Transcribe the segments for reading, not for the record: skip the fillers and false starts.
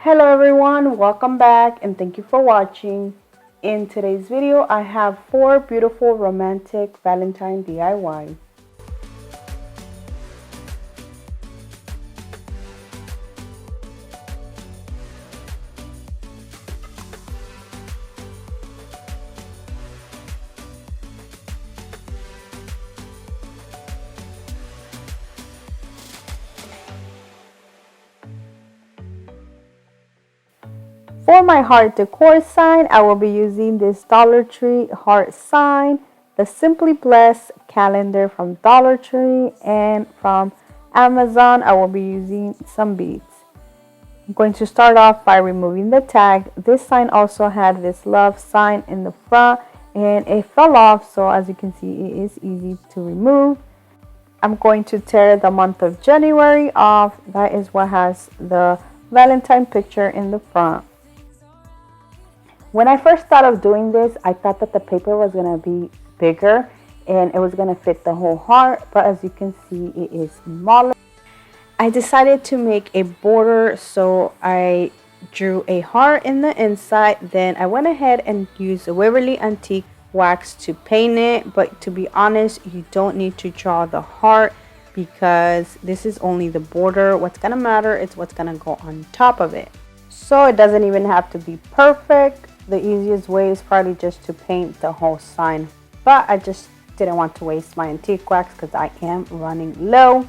Hello everyone, welcome back and thank you for watching. In today's video, I have 4 beautiful romantic Valentine DIYs. For my heart decor sign, I will be using this Dollar Tree heart sign, the Simply Blessed calendar from Dollar Tree, and from Amazon, I will be using some beads. I'm going to start off by removing the tag. This sign also had this love sign in the front and it fell off, so as you can see, it is easy to remove. I'm going to tear the month of January off. That is what has the Valentine picture in the front. When I first thought of doing this, I thought that the paper was going to be bigger and it was going to fit the whole heart, but as you can see, it is smaller. I decided to make a border, so I drew a heart in the inside. Then I went ahead and used a Waverly Antique wax to paint it, but to be honest, you don't need to draw the heart because this is only the border. What's going to matter is what's going to go on top of it. So it doesn't even have to be perfect. The easiest way is probably just to paint the whole sign, but I just didn't want to waste my antique wax because I am running low.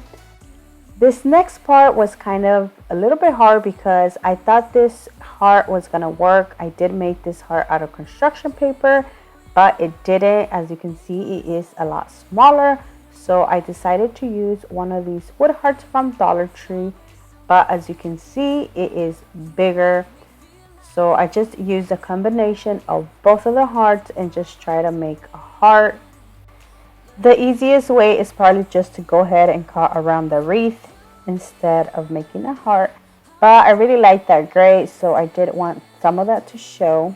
This next part was kind of a little bit hard because I thought this heart was gonna work. I did make this heart out of construction paper, but it didn't. As you can see, it is a lot smaller, so I decided to use one of these wood hearts from Dollar Tree, but as you can see, it is bigger. So I just used a combination of both of the hearts and just try to make a heart. The easiest way is probably just to go ahead and cut around the wreath instead of making a heart. But I really like that gray, so I did want some of that to show.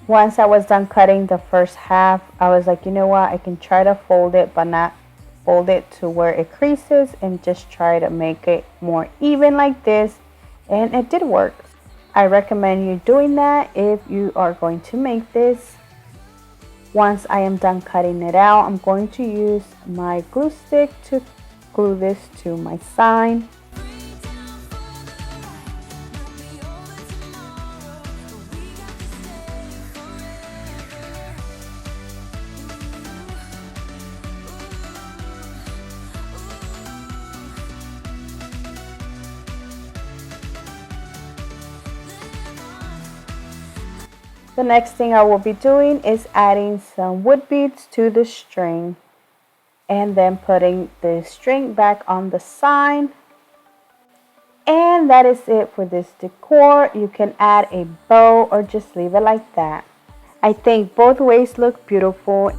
Once I was done cutting the first half, I was like, you know what, I can try to fold it, but not fold it to where it creases, and just try to make it more even like this, and it did work. I recommend you doing that if you are going to make this. Once I am done cutting it out, I'm going to use my glue stick to glue this to my sign. The next thing I will be doing is adding some wood beads to the string and then putting the string back on the sign. And that is it for this decor. You can add a bow or just leave it like that. I think both ways look beautiful.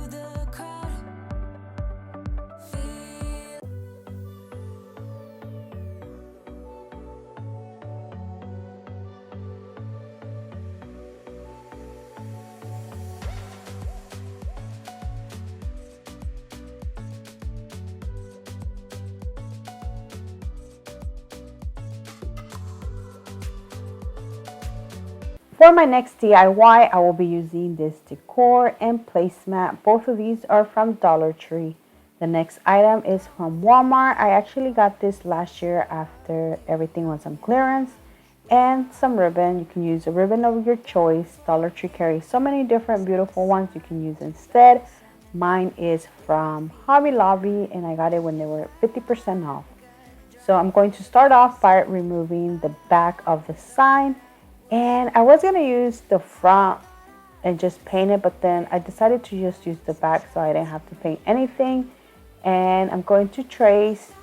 For my next DIY, I will be using this decor and placemat. Both of these are from Dollar Tree. The next item is from Walmart. I actually got this last year after everything was on clearance. And some ribbon. You can use a ribbon of your choice. Dollar Tree carries so many different beautiful ones you can use instead. Mine is from Hobby Lobby and I got it when they were 50% off. So I'm going to start off by removing the back of the sign. And I was going to use the front and just paint it, but then I decided to just use the back so I didn't have to paint anything. And I'm going to trace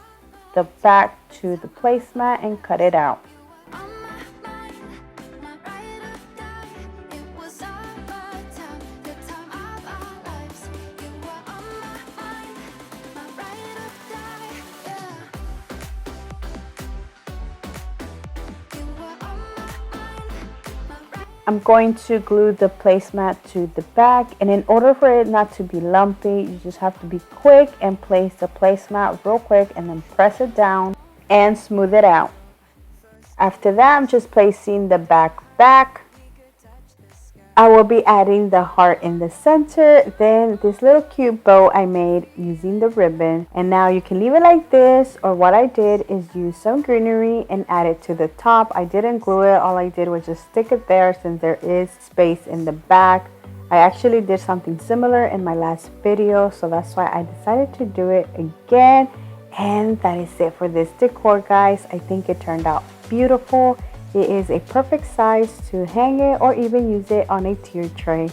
the back to the placemat and cut it out. I'm going to glue the placemat to the back, and in order for it not to be lumpy, you just have to be quick and place the placemat real quick and then press it down and smooth it out. After that, I'm just placing the back. I will be adding the heart in the center, then this little cute bow I made using the ribbon. And now you can leave it like this, or what I did is use some greenery and add it to the top. I didn't glue it, all I did was just stick it there since there is space in the back. I actually did something similar in my last video, so that's why I decided to do it again. And that is it for this decor, guys. I think it turned out beautiful. It is a perfect size to hang it or even use it on a tier tray.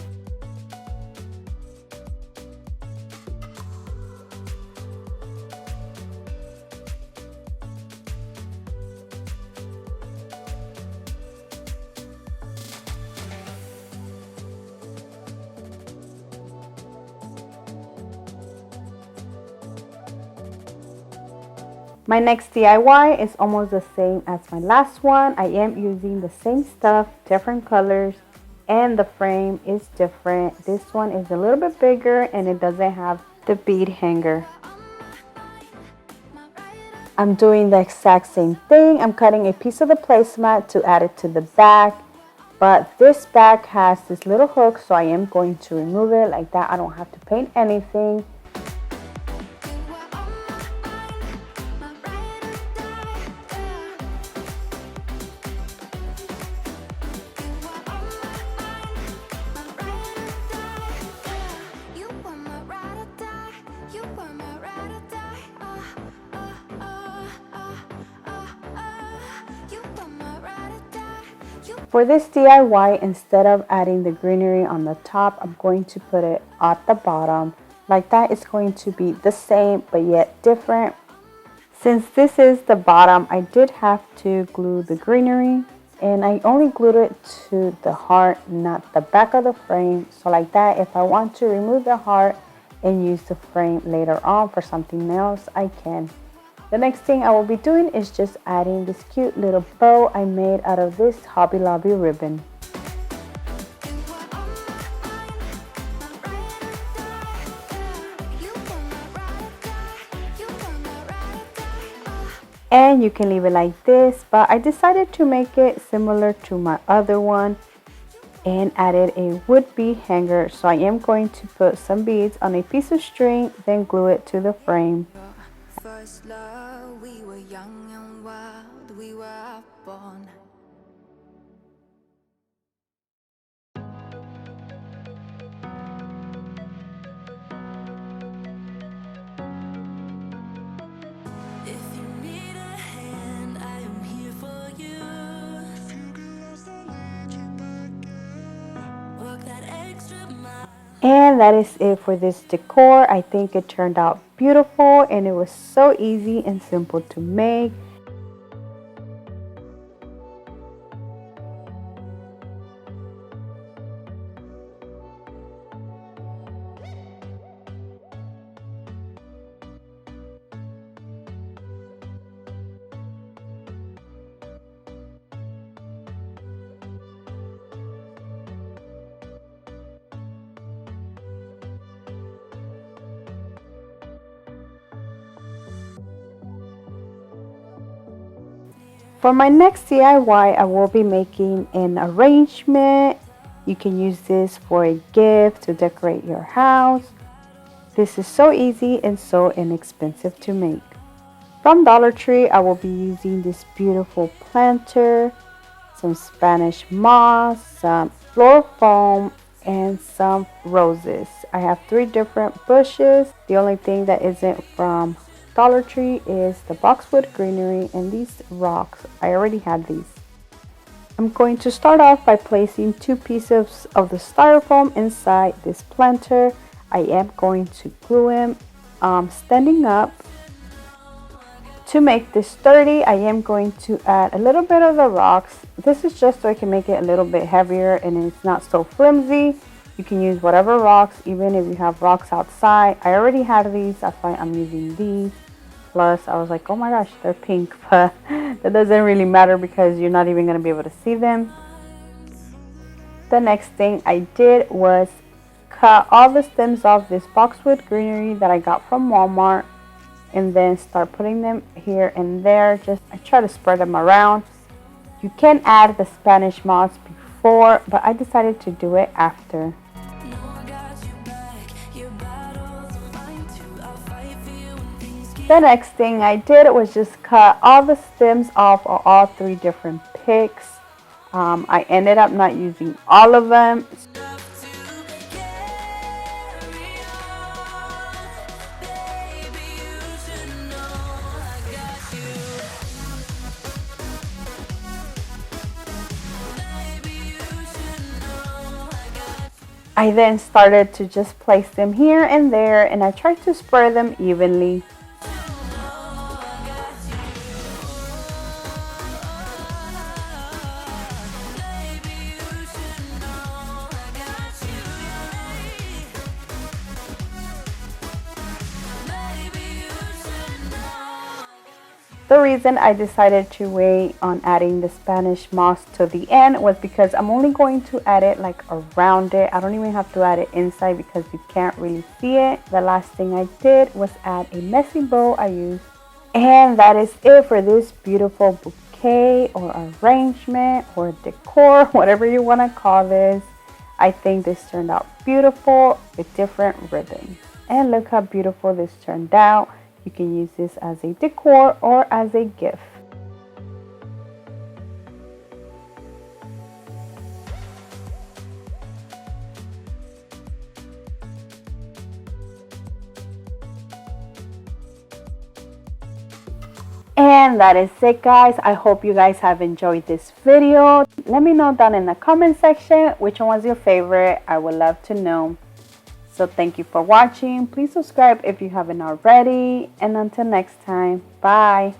My next DIY is almost the same as my last one. I am using the same stuff, different colors, and the frame is different. This one is a little bit bigger and it doesn't have the bead hanger. I'm doing the exact same thing. I'm cutting a piece of the placemat to add it to the back, but this back has this little hook, so I am going to remove it like that. I don't have to paint anything. For this DIY, instead of adding the greenery on the top, I'm going to put it at the bottom. Like that, it's going to be the same but yet different. Since this is the bottom, I did have to glue the greenery, and I only glued it to the heart, not the back of the frame. So like that, if I want to remove the heart and use the frame later on for something else, I can. The next thing I will be doing is just adding this cute little bow I made out of this Hobby Lobby ribbon. And you can leave it like this, but I decided to make it similar to my other one and added a would-be hanger. So I am going to put some beads on a piece of string, then glue it to the frame. First love, we were young and wild, we were born. If you need a hand, I am here for you. If you get lost, I'll lead you back in. Walk that extra mile. And that is it for this decor. I think it turned out beautiful and it was so easy and simple to make. For my next DIY, I will be making an arrangement. You can use this for a gift to decorate your house. This is so easy and so inexpensive to make. From Dollar Tree, I will be using this beautiful planter, some Spanish moss, some floral foam, and some roses. I have 3 different bushes. The only thing that isn't from Dollar Tree is the boxwood greenery and these rocks. I already had these. I'm going to start off by placing 2 pieces of the styrofoam inside this planter. I am going to glue them standing up. To make this sturdy, I am going to add a little bit of the rocks. This is just so I can make it a little bit heavier and it's not so flimsy. You can use whatever rocks, even if you have rocks outside. I already had these, that's why I'm using these. Plus, I was like, oh my gosh, they're pink, but that doesn't really matter because you're not even going to be able to see them. The next thing I did was cut all the stems off this boxwood greenery that I got from Walmart, and then start putting them here and there. I try to spread them around. You can add the Spanish moss before, but I decided to do it after. The next thing I did was just cut all the stems off of all 3 different picks. I ended up not using all of them. I then started to just place them here and there, and I tried to spread them evenly. The reason I decided to wait on adding the Spanish moss to the end was because I'm only going to add it like around it. I don't even have to add it inside because you can't really see it. The last thing I did was add a messy bow I used. And that is it for this beautiful bouquet or arrangement or decor, whatever you want to call this. I think this turned out beautiful with different ribbons. And look how beautiful this turned out. You can use this as a decor or as a gift. And that is it, guys. I hope you guys have enjoyed this video. Let me know down in the comment section which one was your favorite. I would love to know. So thank you for watching. Please subscribe if you haven't already. And until next time, bye.